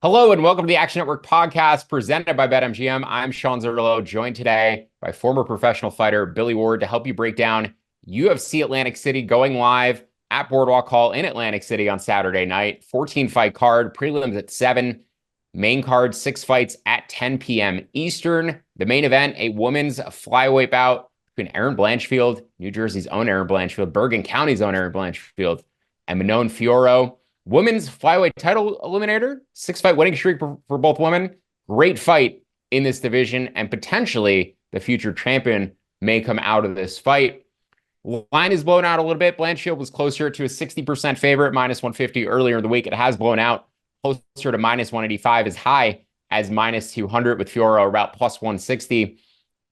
Hello and welcome to the Action Network podcast presented by BetMGM. I'm Sean Zerillo, joined today by former professional fighter Billy Ward to help you break down UFC Atlantic City going live at Boardwalk Hall in Atlantic City on Saturday night. 14-fight card, prelims at 7, main card 6 fights at 10 p.m. Eastern. The main event, a women's flyweight bout between Erin Blanchfield, New Jersey's own Erin Blanchfield, Bergen County's own Erin Blanchfield, and Manon Fiorot. Women's flyweight title eliminator, 6-fight winning streak for both women. Great fight in this division, and potentially the future champion may come out of this fight. Line is blown out a little bit. Blanchfield was closer to a 60% favorite, minus 150 earlier in the week. It has blown out closer to minus 185, as high as minus 200, with Fiorot about plus 160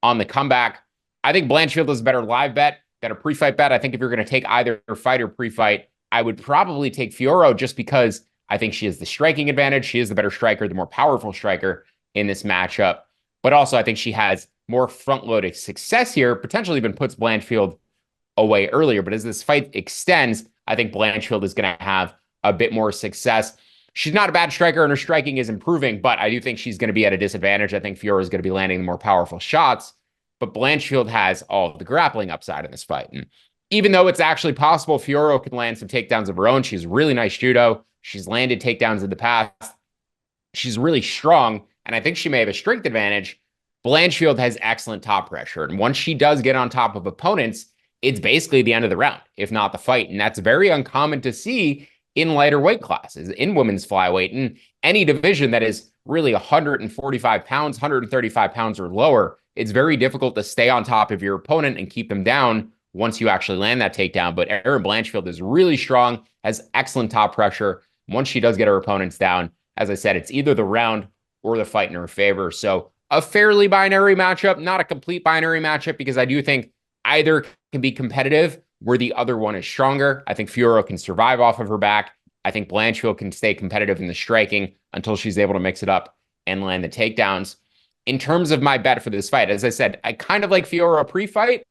on the comeback. I think Blanchfield is a better live bet than a pre-fight bet. I think if you're going to take either fight or pre-fight, I would probably take Fiorot just because I think she has the striking advantage. She is the better striker, the more powerful striker in this matchup. But also, I think she has more front-loaded success here, potentially even puts Blanchfield away earlier. But as this fight extends, I think Blanchfield is going to have a bit more success. She's not a bad striker, and her striking is improving, but I do think she's going to be at a disadvantage. I think Fiorot is going to be landing the more powerful shots, but Blanchfield has all of the grappling upside in this fight. And even though it's actually possible Fiorot can land some takedowns of her own, she's really nice judo. She's landed takedowns in the past. She's really strong, and I think she may have a strength advantage. Blanchfield has excellent top pressure, and once she does get on top of opponents, it's basically the end of the round, if not the fight, and that's very uncommon to see in lighter weight classes, in women's flyweight, in any division that is really 145 pounds, 135 pounds or lower. It's very difficult to stay on top of your opponent and keep them down once you actually land that takedown. But Erin Blanchfield is really strong, has excellent top pressure. Once she does get her opponents down, as I said, it's either the round or the fight in her favor. So a fairly binary matchup, not a complete binary matchup, because I do think either can be competitive where the other one is stronger. I think Fiorot can survive off of her back. I think Blanchfield can stay competitive in the striking until she's able to mix it up and land the takedowns. In terms of my bet for this fight, as I said, I kind of like Fiorot pre-fight.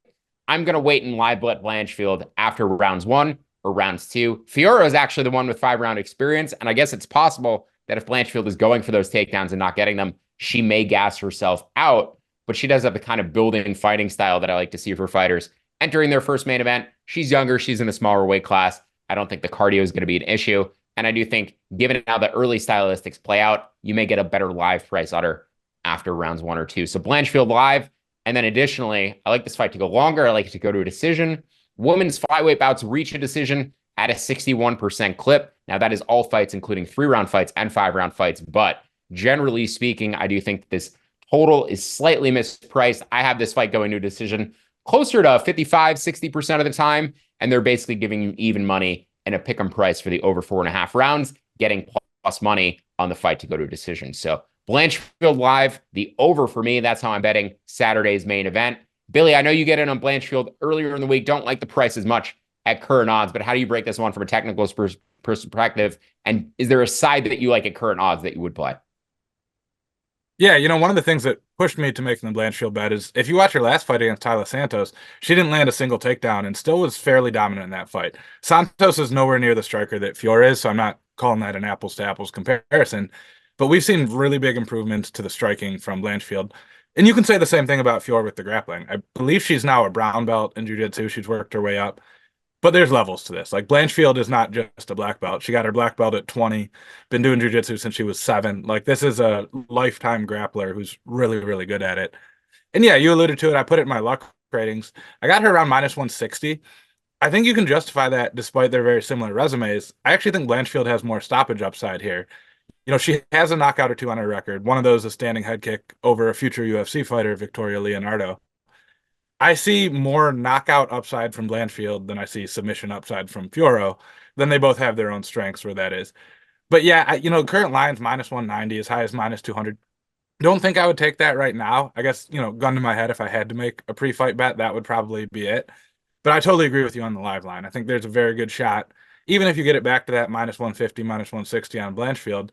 I'm going to wait and live bet Blanchfield after rounds 1 or rounds 2. Fiorot is actually the one with 5-round experience, and I guess it's possible that if Blanchfield is going for those takedowns and not getting them, she may gas herself out, but she does have the kind of built-in fighting style that I like to see for fighters entering their first main event. She's younger. She's in the smaller weight class. I don't think the cardio is going to be an issue, and I do think, given how the early stylistics play out, you may get a better live price on her after rounds 1 or 2. So Blanchfield live. And then additionally, I like this fight to go longer. I like it to go to a decision. Women's flyweight bouts reach a decision at a 61% clip. Now, that is all fights, including 3-round fights and 5-round fights. But generally speaking, I do think this total is slightly mispriced. I have this fight going to a decision closer to 55, 60% of the time. And they're basically giving you even money and a pick'em price for the over 4.5 rounds, getting plus money on the fight to go to a decision. So Blanchfield live, the over for me. That's how I'm betting Saturday's main event. Billy, I know you get in on Blanchfield earlier in the week. Don't like the price as much at current odds, but how do you break this one from a technical perspective? And is there a side that you like at current odds that you would play? Yeah, one of the things that pushed me to making the Blanchfield bet is if you watch her last fight against Taila Santos, she didn't land a single takedown and still was fairly dominant in that fight. Santos is nowhere near the striker that Fiorot is, so I'm not calling that an apples to apples comparison. But we've seen really big improvements to the striking from Blanchfield. And you can say the same thing about Fiorot with the grappling. I believe she's now a brown belt in jiu-jitsu. She's worked her way up. But there's levels to this. Like, Blanchfield is not just a black belt. She got her black belt at 20, been doing jiu-jitsu since she was 7. Like, this is a lifetime grappler who's really, really good at it. And yeah, you alluded to it. I put it in my luck ratings. I got her around minus 160. I think you can justify that despite their very similar resumes. I actually think Blanchfield has more stoppage upside here. She has a knockout or 2 on her record. One of those is a standing head kick over a future UFC fighter, Viktoriia Leonardo. I see more knockout upside from Blanchfield than I see submission upside from Fiorot. Then they both have their own strengths where that is. But yeah, current line's minus 190, as high as minus 200. Don't think I would take that right now. I guess, gun to my head, if I had to make a pre-fight bet, that would probably be it. But I totally agree with you on the live line. I think there's a very good shot, even if you get it back to that minus 150, minus 160 on Blanchfield.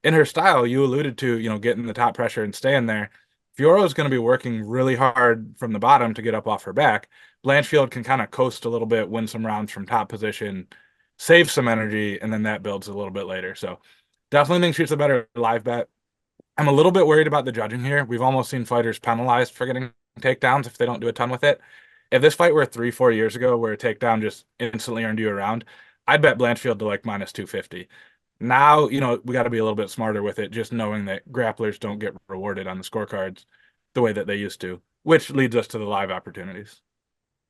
In her style, you alluded to, getting the top pressure and staying there. Fiorot is going to be working really hard from the bottom to get up off her back. Blanchfield can kind of coast a little bit, win some rounds from top position, save some energy, and then that builds a little bit later. So Definitely think she's a better live bet. I'm a little bit worried about the judging here. We've almost seen fighters penalized for getting takedowns if they don't do a ton with it. If this fight were 3-4 years ago where a takedown just instantly earned you a round, I'd bet Blanchfield to like minus 250. Now, we got to be a little bit smarter with it, just knowing that grapplers don't get rewarded on the scorecards the way that they used to, which leads us to the live opportunities.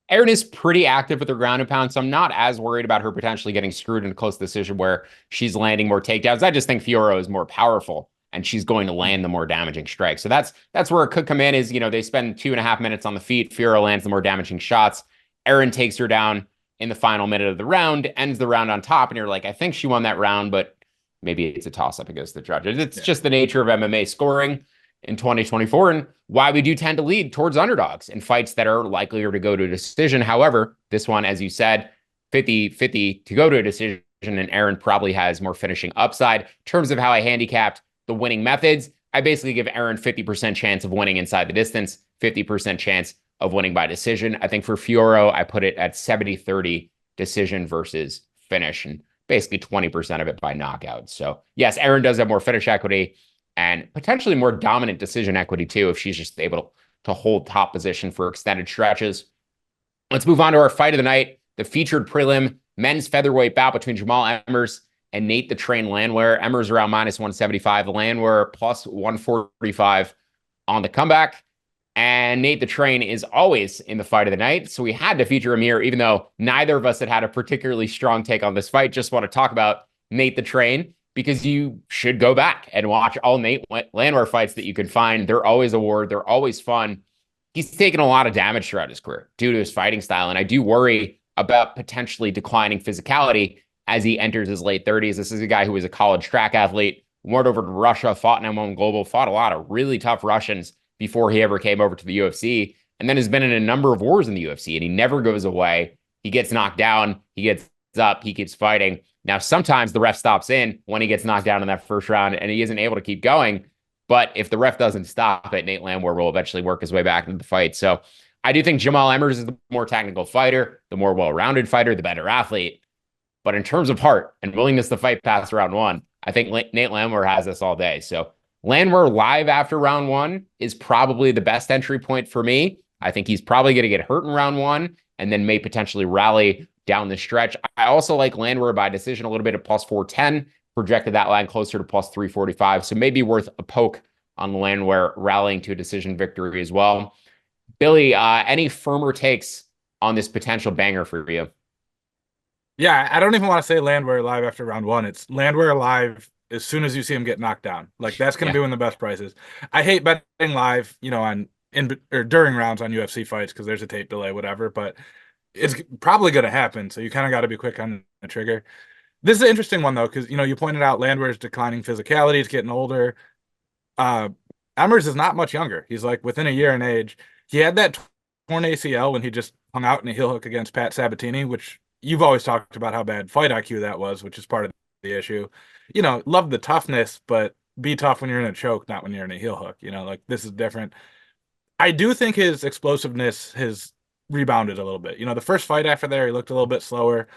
Erin is pretty active with her ground and pound, so I'm not as worried about her potentially getting screwed in a close decision where she's landing more takedowns. I just think Fiorot is more powerful and she's going to land the more damaging strike. So that's where it could come in is, they spend 2.5 minutes on the feet. Fiorot lands the more damaging shots. Erin takes her down in the final minute of the round, ends the round on top. And you're like, I think she won that round, but maybe it's a toss-up against the judges. It's just the nature of MMA scoring in 2024 and why we do tend to lead towards underdogs in fights that are likelier to go to a decision. However, this one, as you said, 50-50 to go to a decision, and Erin probably has more finishing upside. In terms of how I handicapped the winning methods, I basically give Erin 50% chance of winning inside the distance, 50% chance of winning by decision. I think for Fiorot, I put it at 70-30 decision versus finish, and basically 20% of it by knockout. So yes, Erin does have more finish equity and potentially more dominant decision equity too, if she's just able to hold top position for extended stretches. Let's move on to our fight of the night, the featured prelim men's featherweight bout between Jamall Emmers and Nate the Train Landwehr. Emmers around minus 175, Landwehr plus 145 on the comeback. And Nate the Train is always in the fight of the night, so we had to feature him here, even though neither of us had a particularly strong take on this fight. Just want to talk about Nate the Train, because you should go back and watch all Nate Landwehr fights that you can find. They're always a war. They're always fun. He's taken a lot of damage throughout his career due to his fighting style, and I do worry about potentially declining physicality as he enters his late 30s. This is a guy who was a college track athlete, went over to Russia, fought in M1 Global, fought a lot of really tough Russians before he ever came over to the UFC, and then has been in a number of wars in the UFC, and he never goes away. He gets knocked down, he gets up, he keeps fighting. Now, sometimes the ref stops in when he gets knocked down in that first round and he isn't able to keep going. But if the ref doesn't stop it, Nate Landwehr will eventually work his way back into the fight. So I do think Jamall Emmers is the more technical fighter, the more well-rounded fighter, the better athlete. But in terms of heart and willingness to fight past round one, I think Nate Landwehr has this all day. So Landwehr live after round one is probably the best entry point for me. I think he's probably going to get hurt in round one and then may potentially rally down the stretch. I also like Landwehr by decision a little bit at plus 410, projected that line closer to plus 345. So maybe worth a poke on Landwehr rallying to a decision victory as well. Billy, any firmer takes on this potential banger for you? Yeah, I don't even want to say Landwehr live after round one. It's Landwehr live as soon as you see him get knocked down. Like that's going to be one of the best prices. I hate betting live, on or during rounds on UFC fights because there's a tape delay, whatever. But it's probably going to happen, so you kind of got to be quick on the trigger. This is an interesting one though, because you pointed out Landwehr's declining physicality, he's getting older. Emmers is not much younger. He's like within a year in age. He had that torn ACL when he just hung out in a heel hook against Pat Sabatini, which you've always talked about how bad fight IQ that was, which is part of the issue. Love the toughness, but be tough when you're in a choke, not when you're in a heel hook. Like this is different. I do think his explosiveness has rebounded a little bit. The first fight after there, he looked a little bit slower.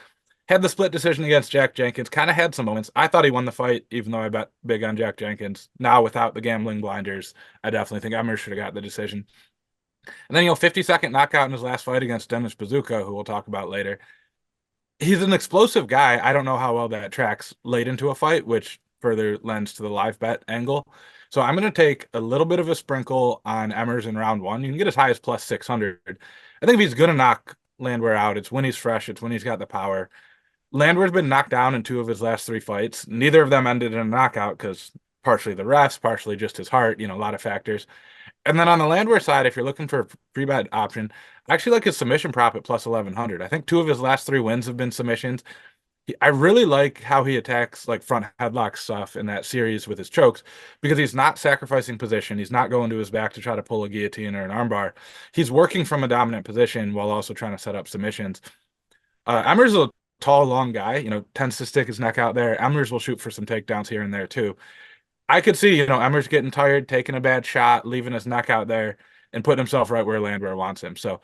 Had the split decision against Jack Jenkins, kind of had some moments. I thought he won the fight, even though I bet big on Jack Jenkins. Now, without the gambling blinders, I definitely think Emmers should have got the decision. And then, 50-second knockout in his last fight against Dennis Buzukja, who we'll talk about later. He's an explosive guy. I don't know how well that tracks late into a fight, which further lends to the live bet angle. So I'm going to take a little bit of a sprinkle on Emmers in round one. You can get as high as plus 600. I think if he's going to knock Landwehr out, it's when he's fresh. It's when he's got the power. Landwehr's been knocked down in 2 of his last 3 fights. Neither of them ended in a knockout because partially the refs, partially just his heart, a lot of factors. And then on the Landwehr side, if you're looking for a free bet option, I actually like his submission prop at plus 1100. I think 2 of his last 3 wins have been submissions. I really like how he attacks like front headlock stuff in that series with his chokes because he's not sacrificing position. He's not going to his back to try to pull a guillotine or an armbar. He's working from a dominant position while also trying to set up submissions. Emmers is a tall, long guy, tends to stick his neck out there. Emmers will shoot for some takedowns here and there too. I could see, Emmers getting tired, taking a bad shot, leaving his neck out there and putting himself right where Landwehr wants him. So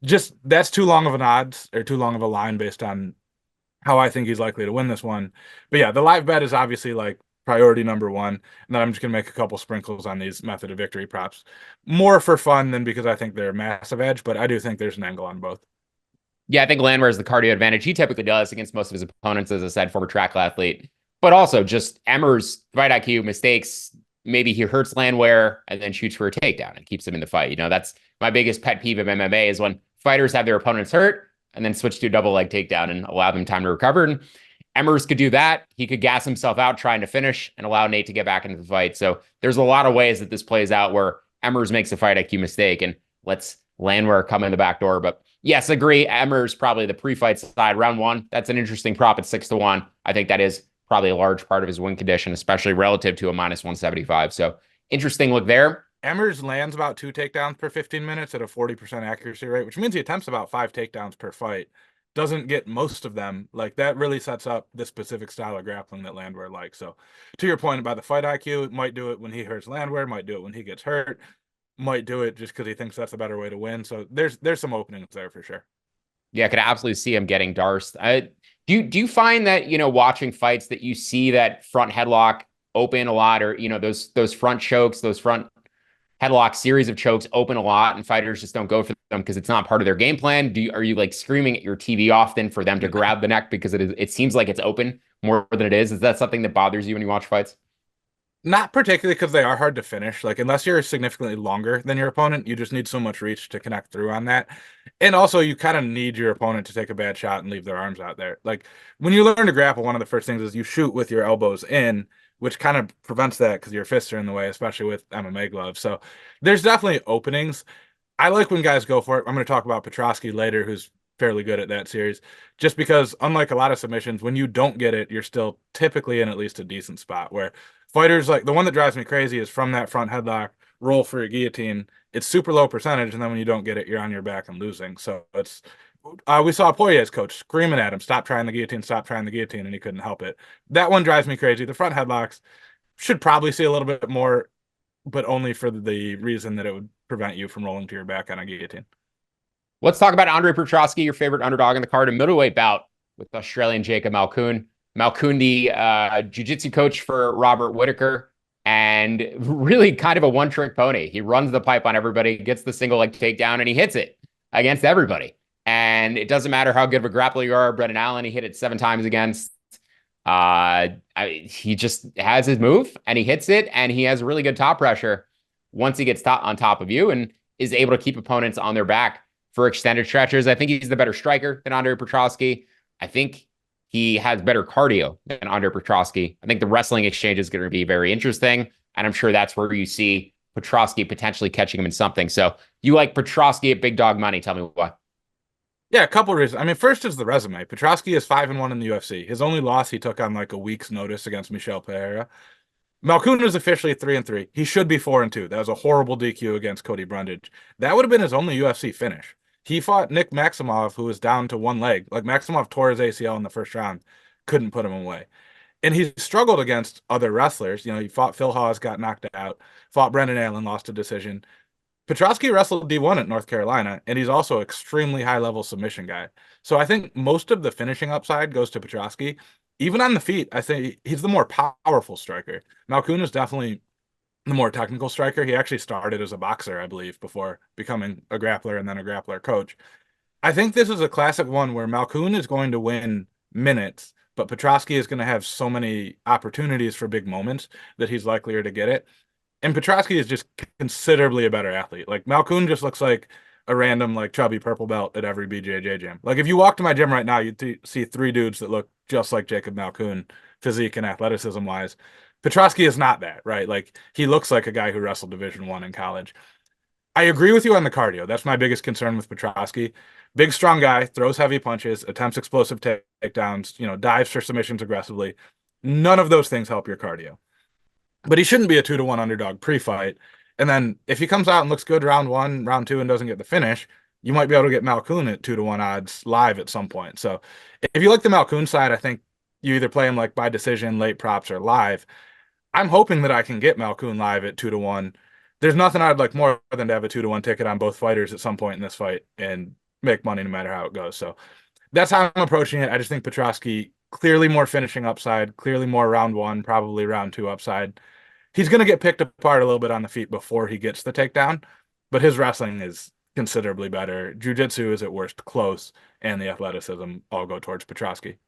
just that's too long of an odds or too long of a line based on how I think he's likely to win this one. But yeah, the live bet is obviously like priority number one. And then I'm just going to make a couple sprinkles on these method of victory props. More for fun than because I think they're a massive edge, but I do think there's an angle on both. Yeah, I think Landwehr has the cardio advantage. He typically does against most of his opponents, as I said, former track athlete. But also just Emmers' fight IQ, mistakes. Maybe he hurts Landwehr and then shoots for a takedown and keeps him in the fight. That's my biggest pet peeve of MMA is when fighters have their opponents hurt and then switch to a double leg takedown and allow them time to recover. And Emmers could do that. He could gas himself out trying to finish and allow Nate to get back into the fight. So there's a lot of ways that this plays out where Emmers makes a fight IQ mistake and lets Landwehr come in the back door. But yes, agree. Emmers probably the pre-fight side. Round one, that's an interesting prop at 6-1. I think that is probably a large part of his win condition, especially relative to a -175. So interesting look there. Emmers lands about 2 takedowns per 15 minutes at a 40% accuracy rate, which means he attempts about 5 takedowns per fight. Doesn't get most of them. Like, that really sets up the specific style of grappling that Landwehr likes. So to your point about the fight IQ, might do it when he hurts Landwehr, might do it when he gets hurt, might do it just because he thinks that's a better way to win. So there's some openings there for sure. Yeah, I could absolutely see him getting Darce. Do you find that, watching fights that you see that front headlock open a lot, or, those front chokes, those front headlock series of chokes open a lot and fighters just don't go for them because it's not part of their game plan? Are you like screaming at your TV often for them to grab the neck because it seems like it's open more than it is? Is that something that bothers you when you watch fights? Not particularly, because they are hard to finish. Like, unless you're significantly longer than your opponent, you just need so much reach to connect through on that. And also, you kind of need your opponent to take a bad shot and leave their arms out there. Like, when you learn to grapple, one of the first things is you shoot with your elbows in, which kind of prevents that because your fists are in the way, especially with MMA gloves. So there's definitely openings. I like when guys go for it. I'm going to talk about Petroski later, who's fairly good at that series, just because unlike a lot of submissions, when you don't get it, you're still typically in at least a decent spot, where fighters, like the one that drives me crazy is from that front headlock roll for a guillotine. It's super low percentage, and then when you don't get it, you're on your back and losing. So it's we saw Poirier's coach screaming at him, stop trying the guillotine, and he couldn't help it. That one drives me crazy. The front headlocks should probably see a little bit more, but only for the reason that it would prevent you from rolling to your back on a guillotine. Let's talk about Andre Petroski, your favorite underdog in the card, a middleweight bout with Australian Jacob Malkoun. Malkoun, the jiu-jitsu coach for Robert Whitaker, and really kind of a one-trick pony. He runs the pipe on everybody, gets the single leg takedown, and he hits it against everybody. And it doesn't matter how good of a grappler you are. Brendan Allen, he hit it 7 times against. He just has his move, and he hits it, and he has really good top pressure once he gets on top of you and is able to keep opponents on their back for extended stretches. I think he's the better striker than Andre Petroski. I think he has better cardio than Andre Petroski. I think the wrestling exchange is going to be very interesting, and I'm sure that's where you see Petroski potentially catching him in something. So you like Petroski at big dog money. Tell me why. Yeah, a couple of reasons. I mean, first is the resume. Petroski is 5-1 in the UFC. His only loss he took on like a week's notice against Michel Pereira. Malkoun is officially 3-3. He should be 4-2. That was a horrible DQ against Cody Brundage. That would have been his only UFC finish. He fought Nick Maximov, who was down to one leg. Like, Maximov tore his ACL in the first round, couldn't put him away. And he struggled against other wrestlers. He fought Phil Hawes, got knocked out, fought Brendan Allen, lost a decision. Petroski wrestled D1 at North Carolina, and he's also an extremely high-level submission guy. So I think most of the finishing upside goes to Petroski. Even on the feet, I think he's the more powerful striker. Malkoun is definitely the more technical striker. He actually started as a boxer, I believe, before becoming a grappler and then a grappler coach. I think this is a classic one where Malkoun is going to win minutes, but Petroski is going to have so many opportunities for big moments that he's likelier to get it. And Petroski is just considerably a better athlete. Like, Malkoun just looks like a random, like, chubby purple belt at every BJJ gym. Like, if you walk to my gym right now, you'd see 3 dudes that look just like Jacob Malkoun, physique and athleticism wise. Petroski is not that, right? Like, he looks like a guy who wrestled Division I in college. I agree with you on the cardio. That's my biggest concern with Petroski. Big, strong guy, throws heavy punches, attempts explosive takedowns, dives for submissions aggressively. None of those things help your cardio. But he shouldn't be a 2-1 underdog pre-fight. And then if he comes out and looks good round 1, round 2, and doesn't get the finish, you might be able to get Malkoun at 2-1 odds live at some point. So if you like the Malkoun side, I think you either play him like by decision, late props, or live. I'm hoping that I can get Malkoun live at 2-1. There's nothing I'd like more than to have a 2-1 ticket on both fighters at some point in this fight and make money no matter how it goes. So that's how I'm approaching it. I just think Petroski clearly more finishing upside, clearly more round one, probably round two upside. He's going to get picked apart a little bit on the feet before he gets the takedown, but his wrestling is considerably better. Jiu-jitsu is at worst close, and the athleticism all go towards Petroski.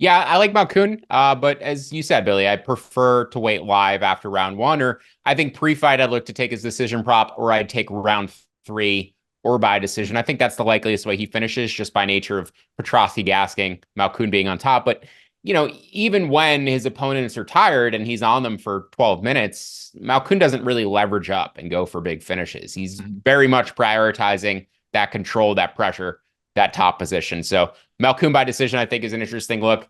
Yeah, I like Malkoun, but as you said, Billy, I prefer to wait live after round one, or I think pre-fight I'd look to take his decision prop, or I'd take round three or by decision. I think that's the likeliest way he finishes, just by nature of Petroski gasking, Malkoun being on top. But, even when his opponents are tired and he's on them for 12 minutes, Malkoun doesn't really leverage up and go for big finishes. He's very much prioritizing that control, that pressure, that top position. So Malkoun by decision, I think, is an interesting look.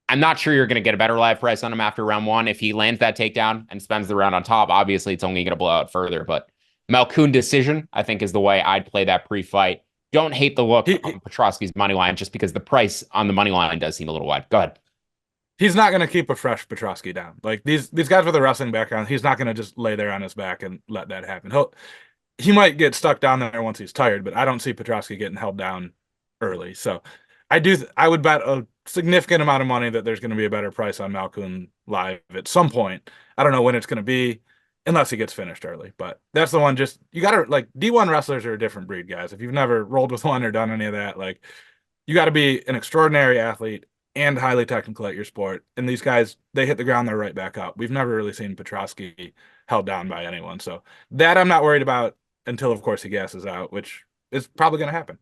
I'm not sure you're going to get a better live price on him after round one. If he lands that takedown and spends the round on top, obviously it's only going to blow out further. But Malkoun decision, I think, is the way I'd play that pre-fight. Don't hate the look on Petroski's money line just because the price on the money line does seem a little wide. Go ahead. He's not going to keep a fresh Petroski down. Like these guys with a wrestling background, he's not going to just lay there on his back and let that happen. He might get stuck down there once he's tired, but I don't see Petroski getting held down early. So I would bet a significant amount of money that there's going to be a better price on Malkoun live at some point. I don't know when it's going to be, unless he gets finished early. But that's the one. Just you got to like D1 wrestlers are a different breed, guys. If you've never rolled with one or done any of that, like you got to be an extraordinary athlete and highly technical at your sport. And these guys, they hit the ground, they're right back up. We've never really seen Petroski held down by anyone. So that I'm not worried about until, of course, he gasses out, which is probably going to happen.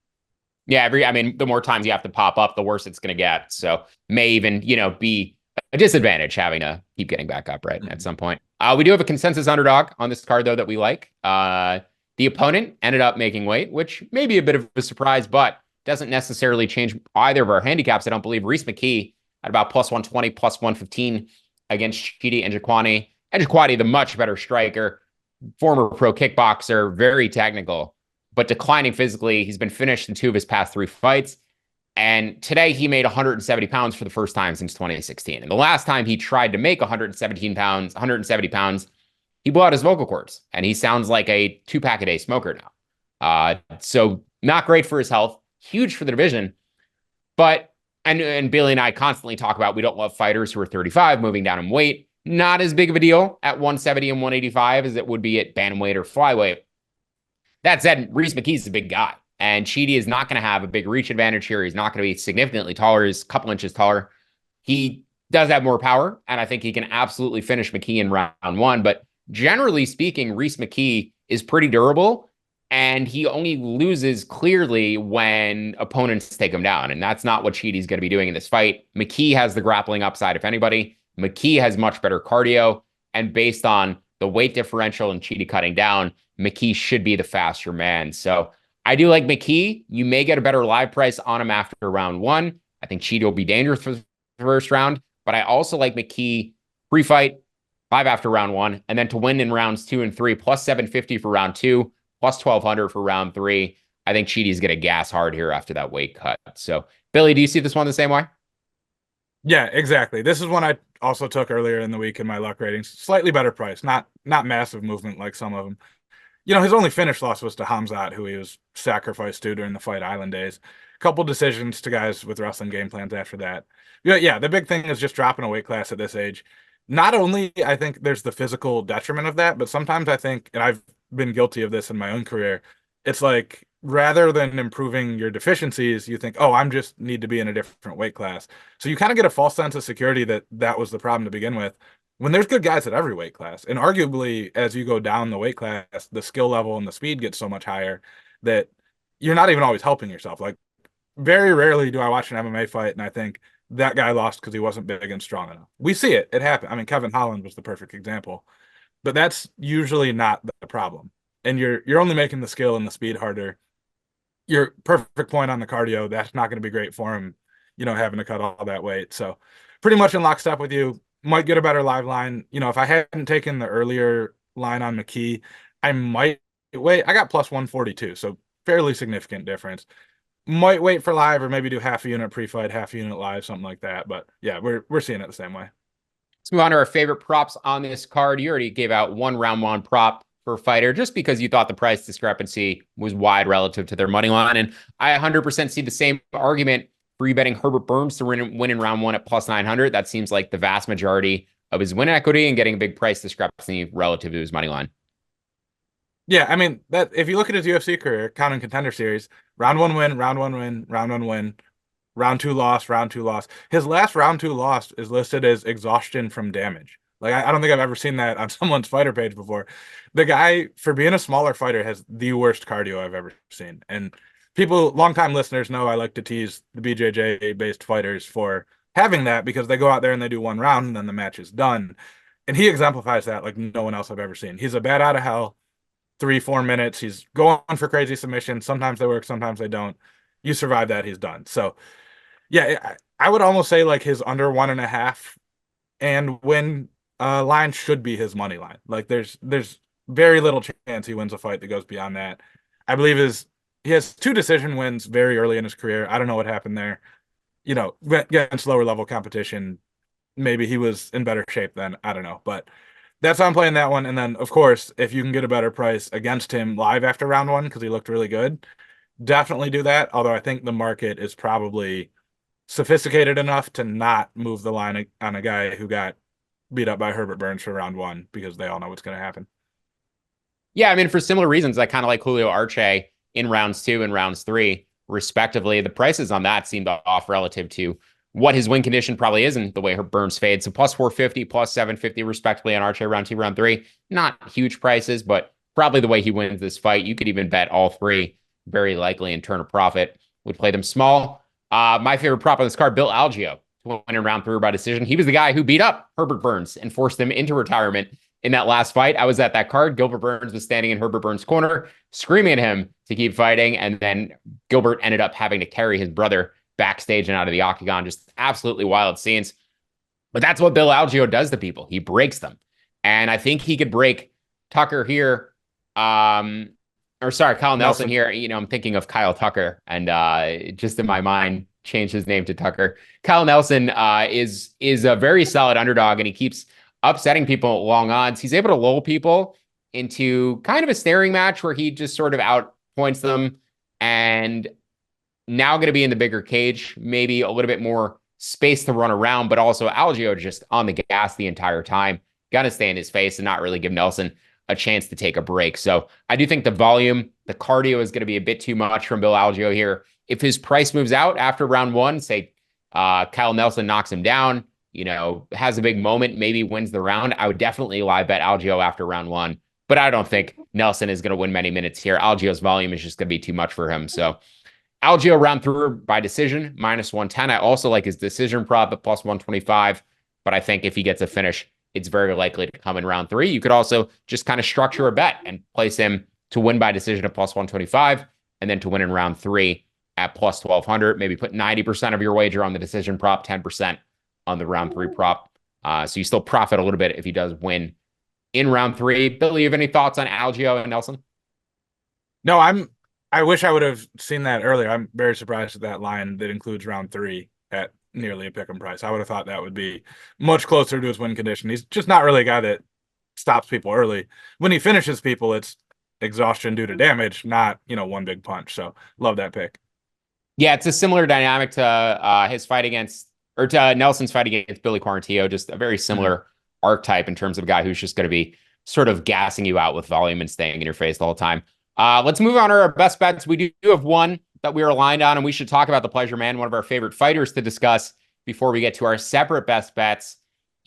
Yeah, the more times you have to pop up, the worse it's going to get. So may even, be a disadvantage having to keep getting back up, right, at some point. We do have a consensus underdog on this card, though, that we like. The opponent ended up making weight, which may be a bit of a surprise, but doesn't necessarily change either of our handicaps. I don't believe. Rhys Mckee at about plus 120, plus 115 against Chidi and Njokuani. And Njokuani, the much better striker, former pro kickboxer, very technical, but declining physically. He's been finished in 2 of his past 3 fights. And today he made 170 pounds for the first time since 2016. And the last time he tried to make 170 pounds, he blew out his vocal cords. And he sounds like a 2-pack-a-day smoker now. So not great for his health, huge for the division. But, and Billy and I constantly talk about, we don't love fighters who are 35 moving down in weight. Not as big of a deal at 170 and 185 as it would be at bantamweight or flyweight. That said, Rhys Mckee's a big guy, and Chidi is not going to have a big reach advantage here. He's not going to be significantly taller. He's a couple inches taller. He does have more power, and I think he can absolutely finish Mckee in round one. But generally speaking, Rhys Mckee is pretty durable, and he only loses clearly when opponents take him down, and that's not what Chidi's going to be doing in this fight. Mckee has the grappling upside, if anybody. Mckee has much better cardio, and based on the weight differential and Chidi cutting down, Mckee should be the faster man. So I do like Mckee. You may get a better live price on him after round one. I think Chidi will be dangerous for the first round, but I also like Mckee pre-fight, live after round one, and then to win in rounds 2 and 3, plus 750 for round 2, plus 1,200 for round 3. I think Chidi's going to gas hard here after that weight cut. So, Billy, do you see this one the same way? Yeah, exactly. This is one I also took earlier in the week in my luck ratings. Slightly better price, not massive movement like some of them. His only finish loss was to Hamzat, who he was sacrificed to during the Fight Island days. A couple decisions to guys with wrestling game plans after that. Yeah, the big thing is just dropping a weight class at this age. Not only, I think there's the physical detriment of that, but sometimes I think, and I've been guilty of this in my own career, it's like rather than improving your deficiencies, you think, oh, I'm just need to be in a different weight class. So you kind of get a false sense of security that was the problem to begin with, when there's good guys at every weight class. And arguably, as you go down the weight class, the skill level and the speed gets so much higher that you're not even always helping yourself. Like, very rarely do I watch an MMA fight and I think that guy lost because he wasn't big and strong enough. We see it. It happened. I mean, Kevin Holland was the perfect example. But that's usually not the problem. And you're only making the skill and the speed harder. Your perfect point on the cardio, that's not going to be great for him, having to cut all that weight. So pretty much in lockstep with you. Might get a better live line. If I hadn't taken the earlier line on Mckee, I might wait. I got plus 142, so fairly significant difference. Might wait for live or maybe do half a unit pre-fight, half a unit live, something like that. But yeah, we're seeing it the same way. Let's move on to our favorite props on this card. You already gave out one round one prop for a fighter just because you thought the price discrepancy was wide relative to their money line. And I 100% see the same argument free betting Herbert Burns to win in round one at plus 900. That seems like the vast majority of his win equity and getting a big price discrepancy relative to his money line. Yeah, I mean, that if you look at his UFC career, counting contender series, round one win, round one win, round one win, round two loss, round two loss. His last round two loss is listed as exhaustion from damage. Like, I don't think I've ever seen that on someone's fighter page before. The guy, for being a smaller fighter, has the worst cardio I've ever seen. And people, longtime listeners, know I like to tease the BJJ-based fighters for having that because they go out there and they do one round and then the match is done. And he exemplifies that like no one else I've ever seen. He's a bat out of hell. 3-4 minutes. He's going for crazy submissions. Sometimes they work, sometimes they don't. You survive that, he's done. So, yeah, I would almost say like his under 1.5 and win line should be his money line. Like there's very little chance he wins a fight that goes beyond that. I believe he has 2 decision wins very early in his career. I don't know what happened there. You know, against lower level competition, maybe he was in better shape then. I don't know, but that's how I'm playing that one. And then, of course, if you can get a better price against him live after round one because he looked really good, definitely do that. Although I think the market is probably sophisticated enough to not move the line on a guy who got beat up by Herbert Burns for round one because they all know what's going to happen. Yeah, I mean, for similar reasons, I kind of like Julio Arce in rounds 2 and rounds 3, respectively. The prices on that seemed off relative to what his win condition probably isn't the way her Burns fades. So plus 450, plus 750, respectively, on Arce round 2, round 3. Not huge prices, but probably the way he wins this fight. You could even bet all 3 very likely and turn a profit. Would play them small. My favorite prop on this card, Bill Algeo, to win in round 3 by decision. He was the guy who beat up Herbert Burns and forced him into retirement in that last fight. I was at that card. Gilbert Burns was standing in Herbert Burns' corner, screaming at him to keep fighting. And then Gilbert ended up having to carry his brother backstage and out of the octagon. Just absolutely wild scenes. But that's what Bill Algeo does to people. He breaks them. And I think he could break Tucker here. Kyle Nelson here. You know, I'm thinking of Kyle Tucker and just in my mind, changed his name to Tucker. Kyle Nelson is a very solid underdog and he keeps upsetting people at long odds. He's able to lull people into kind of a staring match where he just sort of outpoints them and now going to be in the bigger cage, maybe a little bit more space to run around, but also Algeo just on the gas the entire time, going to stay in his face and not really give Nelson a chance to take a break. So I do think the volume, the cardio is going to be a bit too much from Bill Algeo here. If his price moves out after round 1, say Kyle Nelson knocks him down, you know, has a big moment, maybe wins the round, I would definitely live bet Algeo after round 1. But I don't think Nelson is going to win many minutes here. Algeo's volume is just going to be too much for him. So Algeo round 3 by decision, minus 110. I also like his decision prop at plus 125. But I think if he gets a finish, it's very likely to come in round 3. You could also just kind of structure a bet and place him to win by decision at plus 125 and then to win in round 3 at plus 1200. Maybe put 90% of your wager on the decision prop, 10% on the round 3 prop. So you still profit a little bit if he does win in round 3. Billy, you have any thoughts on Algeo and Nelson? No, I wish I would have seen that earlier. I'm very surprised at that line that includes round 3 at nearly a pick'em price. I would have thought that would be much closer to his win condition. He's just not really a guy that stops people early. When he finishes people, it's exhaustion due to damage, not, you know, one big punch. So love that pick. Yeah, it's a similar dynamic to his fight against, or to Nelson's fight against Billy Quarantillo, just a very similar archetype in terms of a guy who's just going to be sort of gassing you out with volume and staying in your face the whole time. Let's move on to our best bets. We do have one that we are aligned on, and we should talk about the Pleasure Man, one of our favorite fighters to discuss before we get to our separate best bets.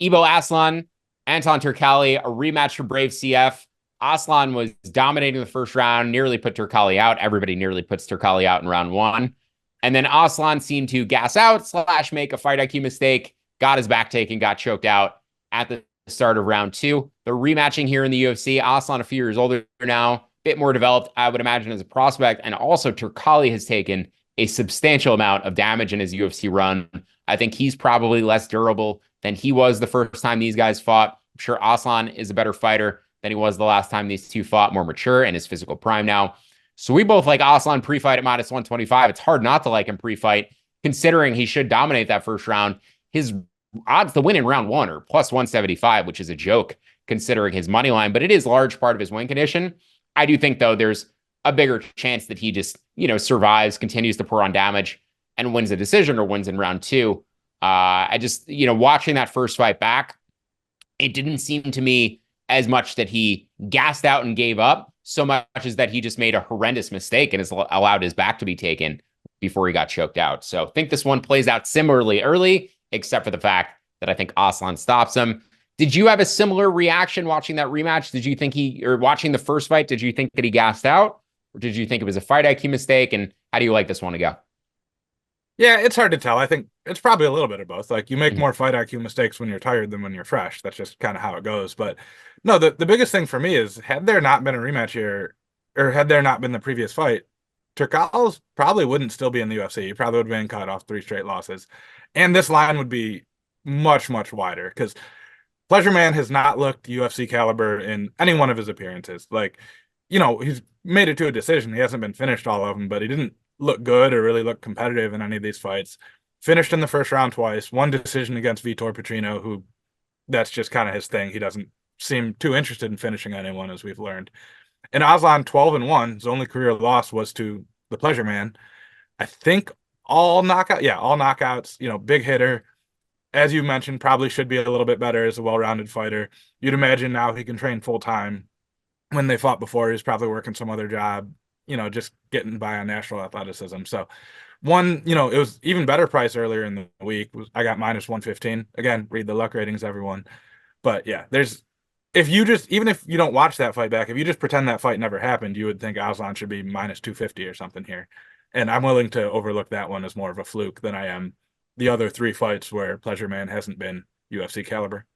Ivo Aslan, Anton Turkalj, a rematch for Brave CF. Aslan was dominating the first round, nearly put Turkalj out. Everybody nearly puts Turkalj out in round 1. And then Aslan seemed to gas out / make a fight IQ mistake, got his back taken, got choked out at the start of round 2. They're rematching here in the UFC. Aslan a few years older now, bit more developed, I would imagine, as a prospect. And also Turkalj has taken a substantial amount of damage in his UFC run. I think he's probably less durable than he was the first time these guys fought. I'm sure Aslan is a better fighter than he was the last time these two fought, more mature in his physical prime now. So we both like Aslan pre-fight at minus 125. It's hard not to like him pre-fight, considering he should dominate that first round. His odds to win in round 1 are plus 175, which is a joke considering his money line, but it is large part of his win condition. I do think, though, there's a bigger chance that he just, you know, survives, continues to pour on damage, and wins a decision or wins in round two. I just, watching that first fight back, it didn't seem to me as much that he gassed out and gave up, so much as that he just made a horrendous mistake and has allowed his back to be taken before he got choked out. So I think this one plays out similarly early, except for the fact that I think Aslan stops him. Did you have a similar reaction watching that rematch? Did you think or watching the first fight, did you think that he gassed out? Or did you think it was a fight IQ mistake? And how do you like this one to go? Yeah, it's hard to tell. I think it's probably a little bit of both. Like, you make more fight IQ mistakes when you're tired than when you're fresh. That's just kind of how it goes. But no, the biggest thing for me is, had there not been a rematch here, or had there not been the previous fight, Turkalj probably wouldn't still be in the UFC. He probably would have been cut off 3 straight losses. And this line would be much, much wider, because Pleasure Man has not looked UFC caliber in any one of his appearances. Like, he's made it to a decision. He hasn't been finished all of them, but he didn't look good or really look competitive in any of these fights. Finished in the first round twice, one decision against Vitor Petrino, who that's just kind of his thing. He doesn't seem too interested in finishing anyone, as we've learned. And Aslan, 12-1, his only career loss was to the Pleasure Man. I think all knockouts, big hitter. As you mentioned, probably should be a little bit better as a well-rounded fighter. You'd imagine now he can train full-time. When they fought before, he was probably working some other job, just getting by on natural athleticism. So it was even better price earlier in the week. I got -115. Again, read the luck ratings, everyone. But yeah, even if you don't watch that fight back, if you just pretend that fight never happened, you would think Aslan should be -250 or something here. And I'm willing to overlook that one as more of a fluke than I am the other 3 fights where Pleasure Man hasn't been UFC caliber.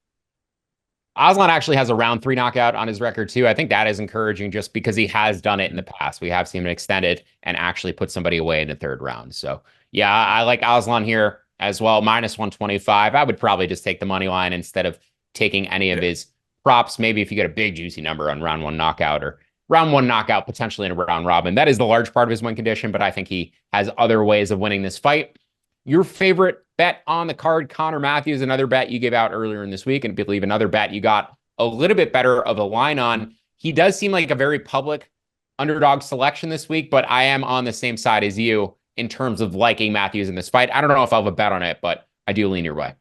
Aslan actually has a round 3 knockout on his record too. I think that is encouraging just because he has done it in the past. We have seen him extend it and actually put somebody away in the 3rd round. So yeah, I like Aslan here as well. -125. I would probably just take the money line instead of taking any of his props. Maybe if you get a big juicy number on round 1 knockout or round 1 knockout, potentially in a round robin. That is the large part of his win condition, but I think he has other ways of winning this fight. Your favorite bet on the card, Connor Matthews, another bet you gave out earlier in this week, and I believe another bet you got a little bit better of a line on. He does seem like a very public underdog selection this week, but I am on the same side as you in terms of liking Matthews in this fight. I don't know if I'll have a bet on it, but I do lean your way.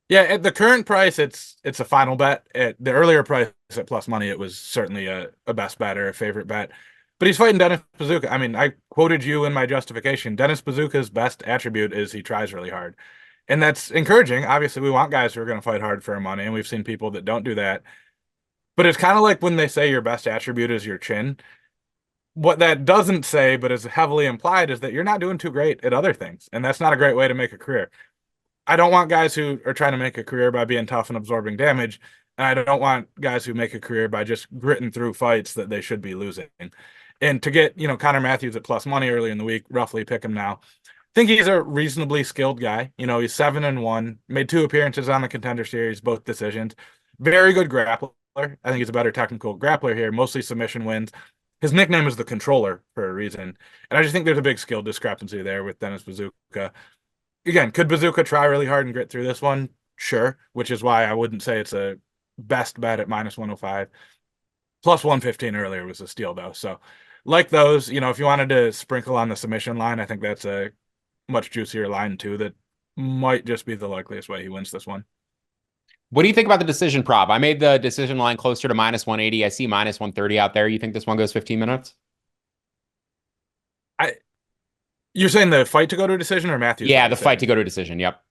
Yeah, at the current price, it's a final bet. At the earlier price at plus money, it was certainly a best bet or a favorite bet. But he's fighting Denis Buzukja. I mean, I quoted you in my justification. Denis Buzukja's best attribute is he tries really hard. And that's encouraging. Obviously, we want guys who are going to fight hard for our money, and we've seen people that don't do that. But it's kind of like when they say your best attribute is your chin. What that doesn't say, but is heavily implied, is that you're not doing too great at other things. And that's not a great way to make a career. I don't want guys who are trying to make a career by being tough and absorbing damage. And I don't want guys who make a career by just gritting through fights that they should be losing. And to get, Connor Matthews at plus money early in the week, roughly pick him now. I think he's a reasonably skilled guy. He's 7-1, made 2 appearances on the Contender Series, both decisions. Very good grappler. I think he's a better technical grappler here, mostly submission wins. His nickname is the Controller for a reason. And I just think there's a big skill discrepancy there with Denis Buzukja. Again, could Buzukja try really hard and grit through this one? Sure, which is why I wouldn't say it's a best bet at -105. Plus 115 earlier was a steal, though. So, like those, if you wanted to sprinkle on the submission line, I think that's a much juicier line, too, that might just be the likeliest way he wins this one. What do you think about the decision prop? I made the decision line closer to -180. I see -130 out there. You think this one goes 15 minutes? You're saying the fight to go to a decision or Matthews? Yeah, the fight to go to a decision. Yep.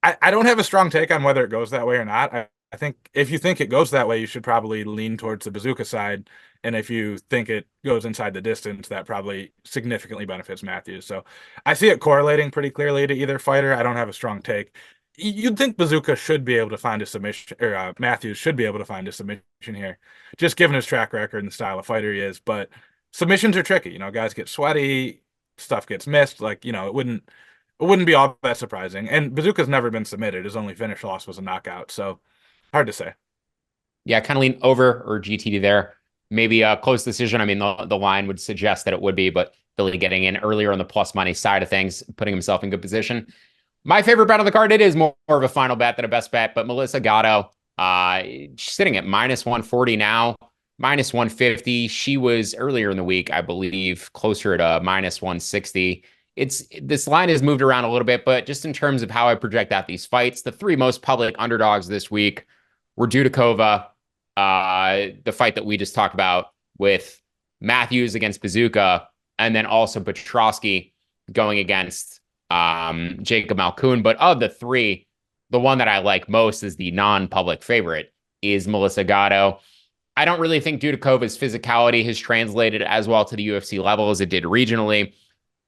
I don't have a strong take on whether it goes that way or not. I think if you think it goes that way, you should probably lean towards the Buzukja side. And if you think it goes inside the distance, that probably significantly benefits Matthews. So I see it correlating pretty clearly to either fighter. I don't have a strong take. You'd think Buzukja should be able to find a submission, or Matthews should be able to find a submission here, just given his track record and the style of fighter he is. But submissions are tricky. Guys get sweaty, stuff gets missed. Like, it wouldn't be all that surprising. And Buzukja's never been submitted. His only finish loss was a knockout. So hard to say. Yeah, kind of lean over or GTD there. Maybe a close decision. I mean, the line would suggest that it would be, but Billy getting in earlier on the plus money side of things, putting himself in good position. My favorite bet on the card, it is more of a final bet than a best bet, but Melissa Gatto, sitting at -140 now, -150. She was earlier in the week, I believe, closer to -160. this line has moved around a little bit, but just in terms of how I project out these fights, the three most public underdogs this week were Dudakova, the fight that we just talked about with Matthews against Buzukja, and then also Petroski going against Jacob Malkoun. But of the three, the one that I like most is the non-public favorite is Melissa Gatto. I don't really think Dudakova's physicality has translated as well to the UFC level as it did regionally.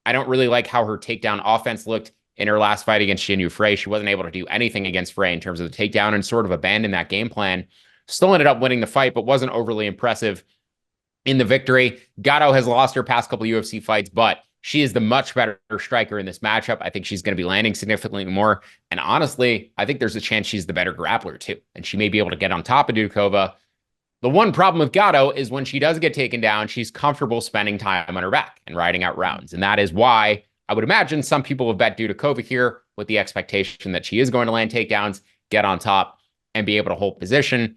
I don't really like how her takedown offense looked in her last fight against Jinyu Frey. She wasn't able to do anything against Frey in terms of the takedown and sort of abandoned that game plan. Still ended up winning the fight, but wasn't overly impressive in the victory. Gatto has lost her past couple UFC fights, but she is the much better striker in this matchup. I think she's going to be landing significantly more. And honestly, I think there's a chance she's the better grappler too. And she may be able to get on top of Dudakova. The one problem with Gatto is when she does get taken down, she's comfortable spending time on her back and riding out rounds. And that is why I would imagine some people will bet Dudakova here with the expectation that she is going to land takedowns, get on top, and be able to hold position.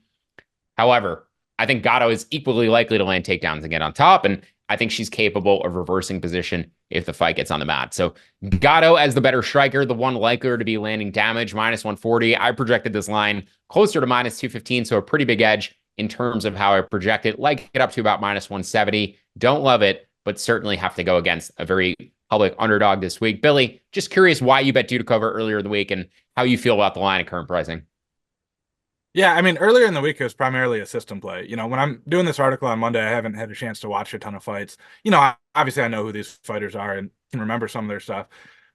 However, I think Gatto is equally likely to land takedowns and get on top, and I think she's capable of reversing position if the fight gets on the mat. So Gatto as the better striker, the one likelier to be landing damage, minus 140. I projected this line closer to minus 215, so a pretty big edge in terms of how I project it. Like it up to about minus 170. Don't love it, but certainly have to go against a very public underdog this week. Billy, just curious why you bet Dudakova earlier in the week and how you feel about the line at current pricing. Yeah, I mean, earlier in the week, it was primarily a system play. When I'm doing this article on Monday, I haven't had a chance to watch a ton of fights. Obviously I know who these fighters are and can remember some of their stuff.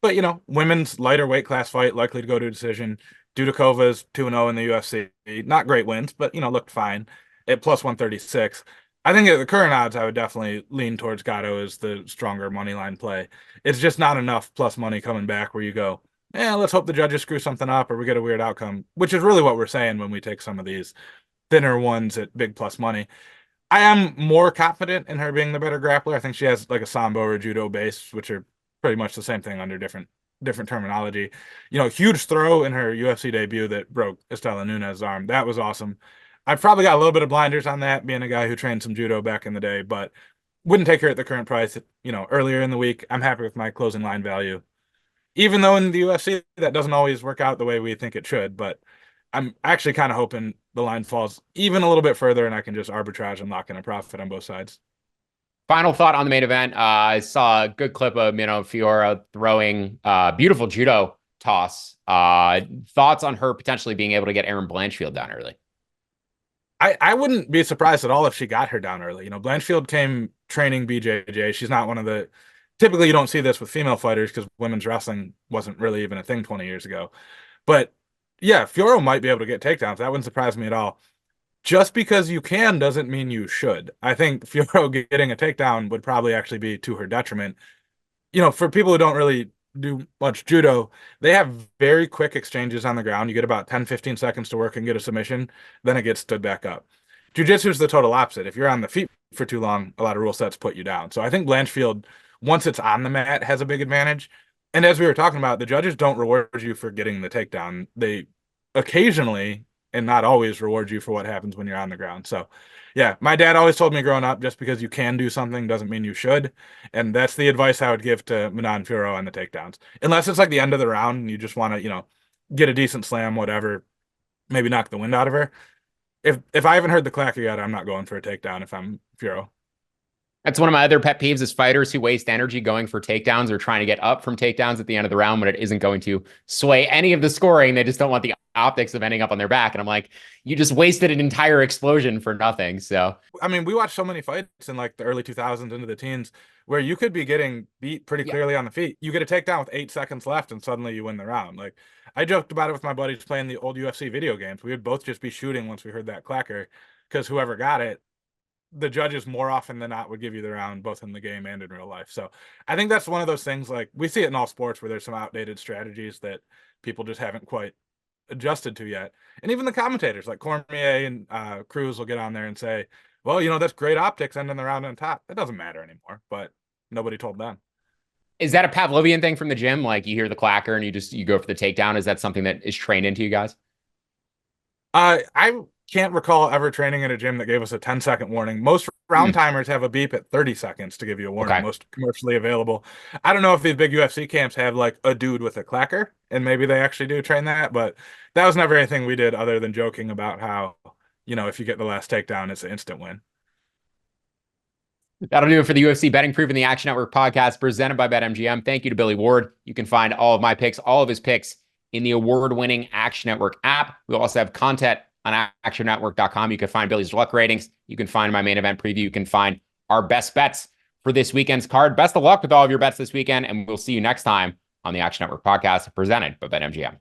But, women's lighter weight class fight, likely to go to a decision. Dudakova's 2-0 in the UFC. Not great wins, but, looked fine at plus 136. I think at the current odds, I would definitely lean towards Gatto as the stronger money line play. It's just not enough plus money coming back where you go, let's hope the judges screw something up or we get a weird outcome, which is really what we're saying when we take some of these thinner ones at big plus money. I am more confident in her being the better grappler. I think she has like a sambo or a judo base, which are pretty much the same thing under different terminology. Huge throw in her UFC debut that broke Estela Nunez's arm. That was awesome. I've probably got a little bit of blinders on that, being a guy who trained some judo back in the day, but wouldn't take her at the current price. Earlier in the week, I'm happy with my closing line value. Even though in the UFC, that doesn't always work out the way we think it should, but I'm actually kind of hoping the line falls even a little bit further and I can just arbitrage and lock in a profit on both sides. Final thought on the main event. I saw a good clip of, Fiorot throwing beautiful judo toss. Thoughts on her potentially being able to get Erin Blanchfield down early? I wouldn't be surprised at all if she got her down early. Blanchfield came training BJJ. She's not one of the... Typically, you don't see this with female fighters because women's wrestling wasn't really even a thing 20 years ago. But yeah, Fiorot might be able to get takedowns. That wouldn't surprise me at all. Just because you can doesn't mean you should. I think Fiorot getting a takedown would probably actually be to her detriment. For people who don't really do much judo, they have very quick exchanges on the ground. You get about 10, 15 seconds to work and get a submission, then it gets stood back up. Jiu-jitsu is the total opposite. If you're on the feet for too long, a lot of rule sets put you down. So I think Blanchfield, once it's on the mat, has a big advantage. And as we were talking about, the judges don't reward you for getting the takedown. They occasionally, and not always, reward you for what happens when you're on the ground. So yeah, my dad always told me growing up, just because you can do something doesn't mean you should. And that's the advice I would give to Manon Fiorot on the takedowns. Unless it's like the end of the round and you just want to, get a decent slam, whatever, maybe knock the wind out of her. If I haven't heard the clacker yet, I'm not going for a takedown if I'm Fiorot. That's one of my other pet peeves is fighters who waste energy going for takedowns or trying to get up from takedowns at the end of the round when it isn't going to sway any of the scoring. They just don't want the optics of ending up on their back. And I'm like, you just wasted an entire explosion for nothing. So, I mean, we watched so many fights in like the early 2000s into the teens where you could be getting beat pretty clearly on the feet. You get a takedown with 8 seconds left and suddenly you win the round. Like I joked about it with my buddies playing the old UFC video games. We would both just be shooting once we heard that clacker because whoever got it, the judges more often than not would give you the round both in the game and in real life. So I think that's one of those things, like we see it in all sports where there's some outdated strategies that people just haven't quite adjusted to yet. And even the commentators like Cormier and Cruz will get on there and say, well, that's great optics ending the round on top. It doesn't matter anymore, but nobody told them. Is that a Pavlovian thing from the gym? Like you hear the clacker and you go for the takedown. Is that something that is trained into you guys? I can't recall ever training in a gym that gave us a 10-second warning. Most round timers have a beep at 30 seconds to give you a warning, Okay. most commercially available. I don't know if these big UFC camps have like a dude with a clacker, and maybe they actually do train that, but that was never anything we did other than joking about how, if you get the last takedown, it's an instant win. That'll do it for the UFC Betting Proof in the Action Network podcast presented by BetMGM. Thank you to Billy Ward. You can find all of my picks, all of his picks in the award-winning Action Network app. We also have content on actionnetwork.com. You can find Billy's luck ratings. You can find my main event preview. You can find our best bets for this weekend's card. Best of luck with all of your bets this weekend, and we'll see you next time on the Action Network podcast presented by BetMGM.